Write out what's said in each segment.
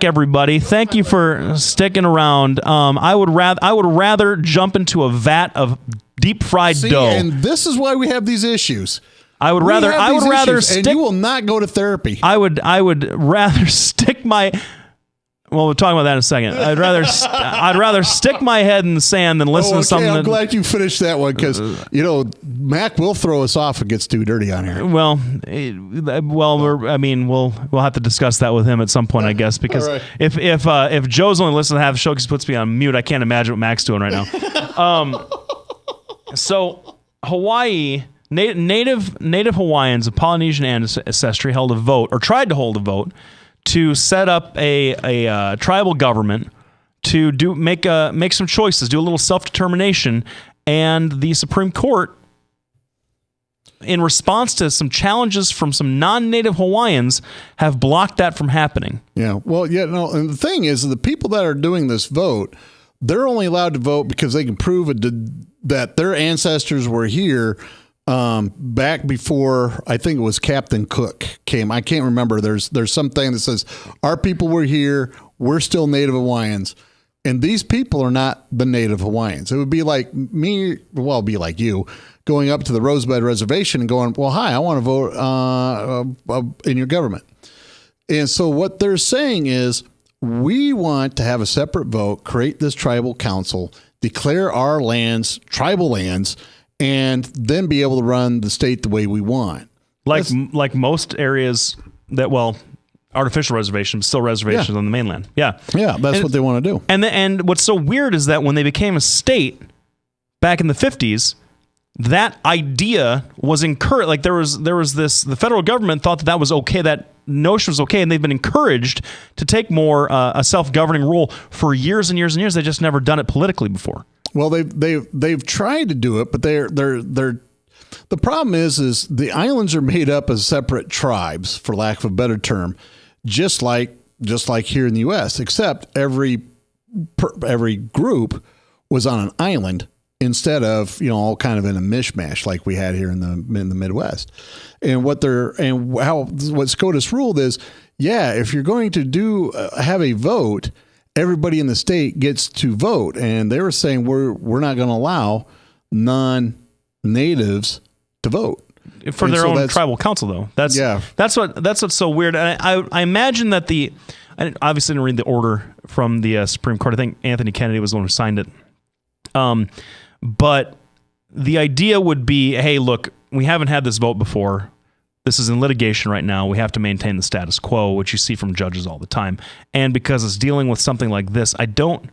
back, everybody. Thank you for sticking around. I would rather jump into a vat of deep fried dough. And this is why we have these issues. I would rather stick. And you will not go to therapy. I would rather stick my. Well, we'll talk about that in a second. I'd rather stick my head in the sand than listen to something. I'm glad you finished that one because Mac will throw us off if it gets too dirty on here. We'll have to discuss that with him at some point, I guess, because right. if Joe's only listening to half the show because he puts me on mute, I can't imagine what Mac's doing right now. So Hawaii. Native Hawaiians of Polynesian ancestry held a vote, or tried to hold a vote, to set up a tribal government to make some choices, do a little self-determination, and the Supreme Court, in response to some challenges from some non-native Hawaiians, have blocked that from happening. Yeah, well, and the thing is, the people that are doing this vote, they're only allowed to vote because they can prove that their ancestors were here back before, I think it was Captain Cook came. I can't remember. There's something that says our people were here. We're still Native Hawaiians. And these people are not the Native Hawaiians. It would be like me, well, it'd be like you going up to the Rosebud Reservation and going, well, hi, I want to vote in your government. And so what they're saying is we want to have a separate vote, create this tribal council, declare our lands, tribal lands, and then be able to run the state the way we want. Like most areas artificial reservations, still reservations on the mainland. Yeah. Yeah, that's what they want to do. And what's so weird is that when they became a state back in the 50s, that idea was encouraged. Like there was this, the federal government thought that was okay, that notion was okay, and they've been encouraged to take more a self-governing role for years and years and years. They've just never done it politically before. Well, they've tried to do it, but they're the problem is the islands are made up as separate tribes, for lack of a better term, just like here in the U.S. Except every group was on an island instead of all kind of in a mishmash like we had here in the Midwest. And what SCOTUS ruled is, if you're going to have a vote, everybody in the state gets to vote, and they were saying we're not going to allow non-natives to vote for their own tribal council, though. That's what's so weird. And I imagine that I obviously didn't read the order from the Supreme Court. I think Anthony Kennedy was the one who signed it. But the idea would be, hey, look, we haven't had this vote before. This is in litigation right now. We have to maintain the status quo, which you see from judges all the time. And because it's dealing with something like this, I don't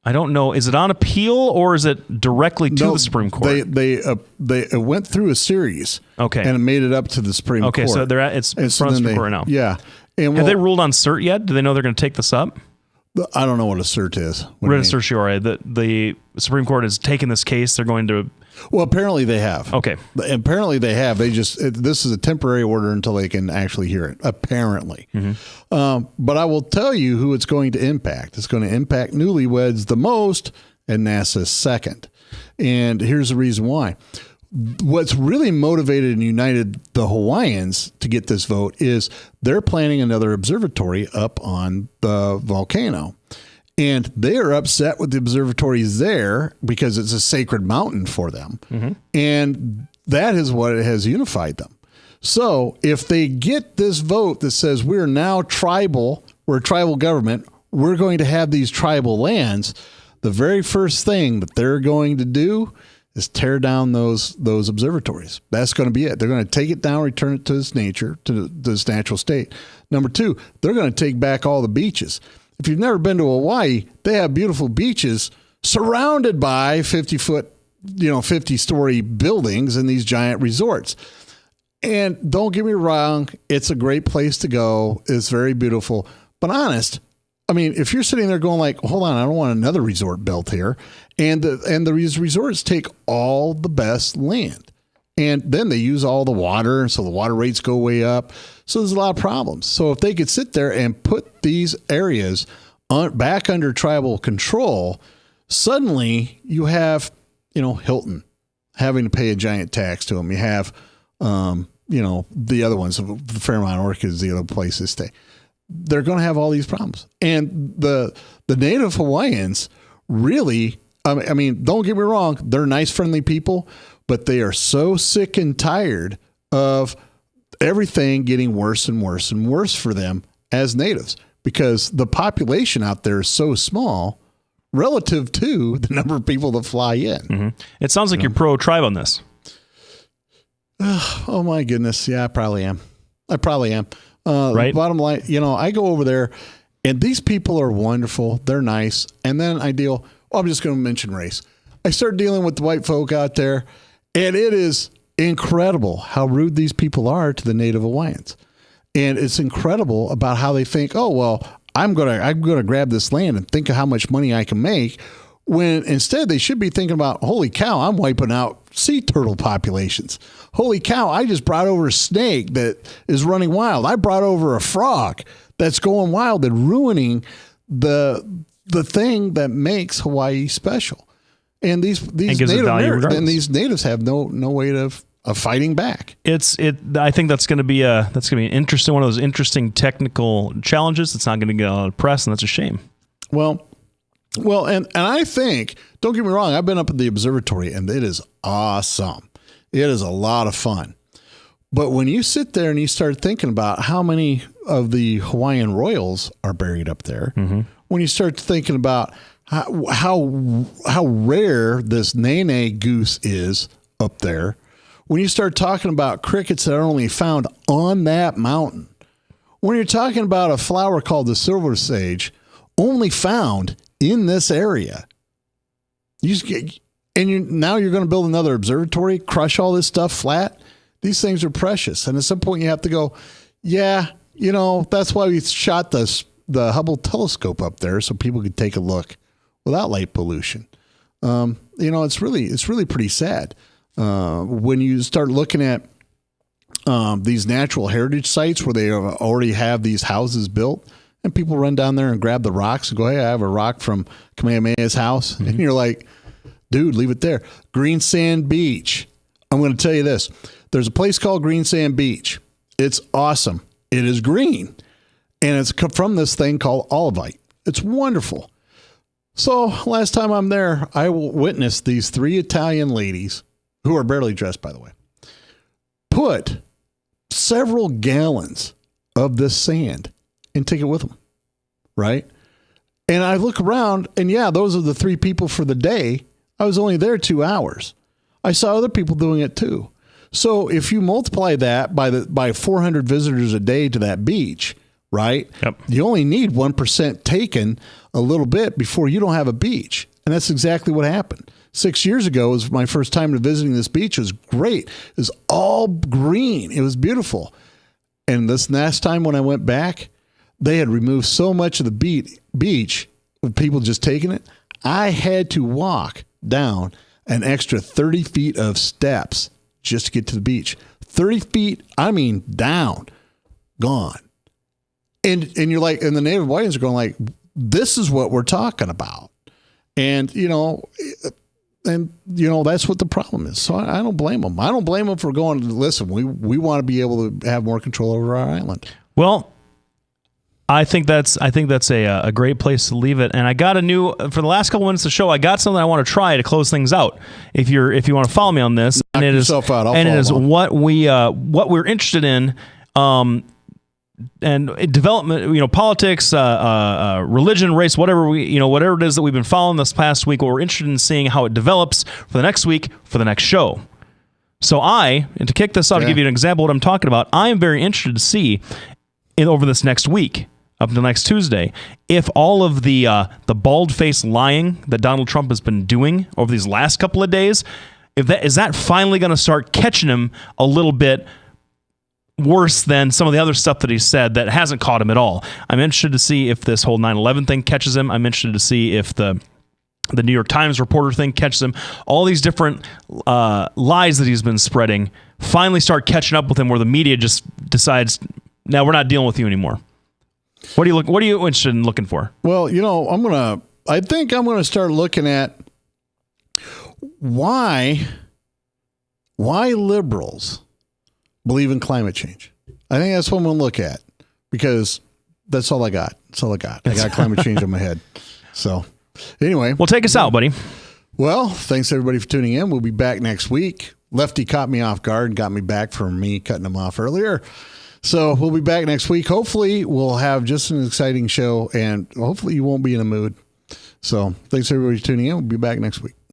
know. Is it on appeal or is it directly to the Supreme Court? They went through a series. Okay. And it made it up to the Supreme Court. Okay, so it's in front of the Supreme Court right now. Yeah. And have they ruled on cert yet? Do they know they're going to take this up? I don't know what a cert is. Writ of certiorari. The Supreme Court has taken this case. They're going to... Well, apparently they have. Okay. Apparently they have. This is a temporary order until they can actually hear it, apparently. Mm-hmm. But I will tell you who it's going to impact. It's going to impact newlyweds the most and NASA second. And here's the reason why. What's really motivated and united the Hawaiians to get this vote is they're planning another observatory up on the volcano. And they are upset with the observatories there because it's a sacred mountain for them. Mm-hmm. And that is what has unified them. So if they get this vote that says we're now tribal, we're a tribal government, we're going to have these tribal lands, the very first thing that they're going to do is tear down those observatories. That's going to be it. They're going to take it down, return it to its nature, to its natural state. Number two, they're going to take back all the beaches. If you've never been to Hawaii, they have beautiful beaches surrounded by 50-story buildings and these giant resorts. And don't get me wrong, it's a great place to go. It's very beautiful. But honest, I mean, if you're sitting there going like, hold on, I don't want another resort built here. And these resorts take all the best land. And then they use all the water, and so the water rates go way up. So there's a lot of problems. So if they could sit there and put these areas back under tribal control, suddenly you have, Hilton having to pay a giant tax to them. You have, the other ones, the Fairmont Orchid is the other place to stay. they're going to have all these problems. And the native Hawaiians really, I mean, don't get me wrong, they're nice, friendly people, but they are so sick and tired of everything getting worse and worse and worse for them as natives, because the population out there is so small relative to the number of people that fly in. Mm-hmm. It sounds like you're pro-tribe on this. Oh my goodness. Yeah, I probably am. Right. Bottom line, I go over there and these people are wonderful. They're nice. And then I'm just going to mention race. I start dealing with the white folk out there, and it is incredible how rude these people are to the native Hawaiians. And it's incredible about how they think, oh, well, I'm going to grab this land and think of how much money I can make, when instead they should be thinking about, holy cow, I'm wiping out sea turtle populations. Holy cow, I just brought over a snake that is running wild. I brought over a frog that's going wild and ruining the thing that makes Hawaii special. And these natives have no way of fighting back. I think that's going to be an interesting, one of those interesting technical challenges that's not going to get a lot of press, and that's a shame. Well, and I think, don't get me wrong, I've been up at the observatory and it is awesome. It is a lot of fun. But when you sit there and you start thinking about how many of the Hawaiian royals are buried up there, mm-hmm. when you start thinking about how rare this nene goose is up there, when you start talking about crickets that are only found on that mountain, when you're talking about a flower called the silver sage, only found in this area, now you're going to build another observatory, crush all this stuff flat. These things are precious. And at some point you have to go, yeah, that's why we shot the Hubble telescope up there so people could take a look without light pollution. It's really pretty sad. When you start looking at these natural heritage sites where they already have these houses built, and people run down there and grab the rocks and go, hey, I have a rock from Kamehameha's house. Mm-hmm. And you're like, dude, leave it there. Green Sand Beach. I'm going to tell you this. There's a place called Green Sand Beach. It's awesome. It is green. And it's from this thing called olivite. It's wonderful. So last time I'm there, I witnessed these 3 Italian ladies, who are barely dressed, by the way, put several gallons of this sand and take it with them, right? And I look around, and yeah, those are the 3 people for the day. I was only there 2 hours. I saw other people doing it too. So if you multiply that by 400 visitors a day to that beach, right? Yep. You only need 1% taken a little bit before you don't have a beach. And that's exactly what happened. 6 years ago was my first time to visiting this beach. It was great. It was all green. It was beautiful. And this last time when I went back, they had removed so much of the beach with people just taking it. I had to walk down an extra 30 feet of steps just to get to the beach. 30 feet, I mean, down, gone. And you're like, and the native Hawaiians are going like, this is what we're talking about. And, that's what the problem is. So I don't blame them. I don't blame them for going, listen, we want to be able to have more control over our island. Well, I think that's a great place to leave it. And I got for the last couple minutes of the show, I got something I want to try to close things out. If you want to follow me on this, knock yourself out. It is what we're interested in, and development, politics, religion, race, whatever it is that we've been following this past week. What we're interested in seeing how it develops for the next week, for the next show. So to kick this off, to give you an example of what I'm talking about, I am very interested to see over this next week, up until next Tuesday, if all of the bald-faced lying that Donald Trump has been doing over these last couple of days, is that finally going to start catching him a little bit worse than some of the other stuff that he said that hasn't caught him at all. I'm interested to see if this whole 9/11 thing catches him. I'm interested to see if the New York Times reporter thing catches him. All these different lies that he's been spreading finally start catching up with him, where the media just decides, now we're not dealing with you anymore. What are you interested in looking for? Well, I think I'm gonna start looking at why liberals believe in climate change. I think that's what I'm gonna look at, because That's all I got. I got climate change on my head. So anyway. Well, take us out, buddy. Well, thanks everybody for tuning in. We'll be back next week. Lefty caught me off guard and got me back from me cutting him off earlier. So we'll be back next week. Hopefully we'll have just an exciting show, and hopefully you won't be in a mood. So thanks everybody for tuning in. We'll be back next week.